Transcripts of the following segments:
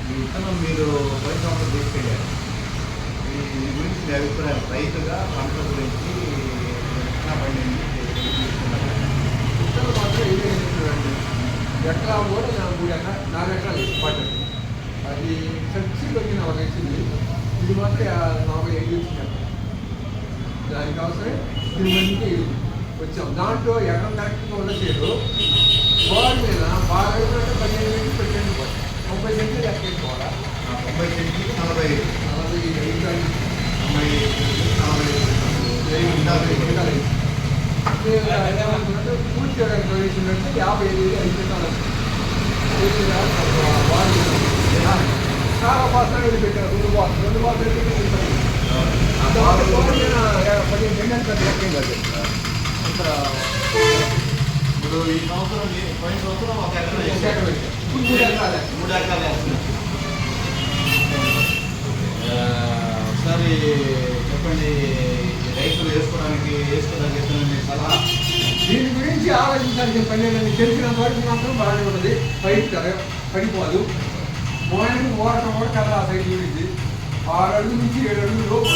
ఈ విత్తనం మీరు పోయిన సంవత్సరం తీసుకెళ్ళారు. దీని గురించి మీ అభిప్రాయం రైతుగా పంటల గురించి ఎట్లా పండింది విత్తనం మాత్రం ఏమీ చూడండి, ఎకరా కూడా 4 ఎకరాలు పడ్డది. అది సబ్సిడీ వచ్చిన ఒక వచ్చింది, ఇది మాత్రం 45 వచ్చింది. దానికి అవసరం 8 వచ్చాం. దాంట్లో ఎకరం కరెక్ట్గా ఉండలేదు. బోర్డు మీద బాగా 15 పెట్టండి, 30 సెంట్లు లెక్కేసుకోవాలా. 90 సెంట్లకి 45 పూర్తి చేయడానికి ప్రవేశిందంటే 55 చాలా బాగా పెట్టారు. 2 బాక్సులు ఇప్పుడు ఈ సంవత్సరం పోయిన సంవత్సరం ఒక ఎకరం 3 ఎకరాలు. 3 ఎకరాలు వేస్తున్నారు. ఒకసారి చెప్పండి, రైతులు వేసుకోవడానికి మీ సలహా. దీని గురించి ఆలోచించాల్సిన పని లేదని తెలిసినంత వరకు మాత్రం బాగానే ఉన్నది. పడిపోదు. మోయని ఓడటం కూడా కదా ఆ సైడ్ చూడింది. 6 అడుగుల నుంచి 7 అడుగులు లోపు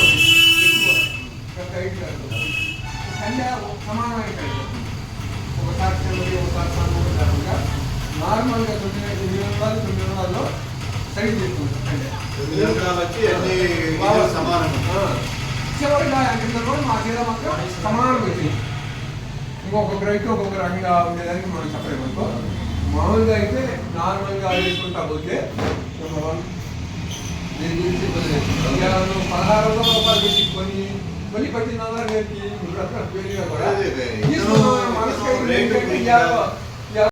కన్యా సమానమైన కలిగి ఒకసారి చిన్నది, ఒకసారి సమానంగా నార్మల్గా 9 నెలలు 9 నెలల్లో సైడ్ చేసుకుంటాం. చివరిగా కింద కూడా మా చీర మాత్రం సమానం వచ్చింది. ఇంకొక రైతు ఒక్కొక్క రకంగా ఉండేదానికి మనం చెప్పలేమనుకో. మామూలుగా అయితే నార్మల్గా వేసుకుంటా పోతే దీని గురించి 16 రూపాయలు పెట్టి కొన్ని పట్టిన రేట్కి కూడా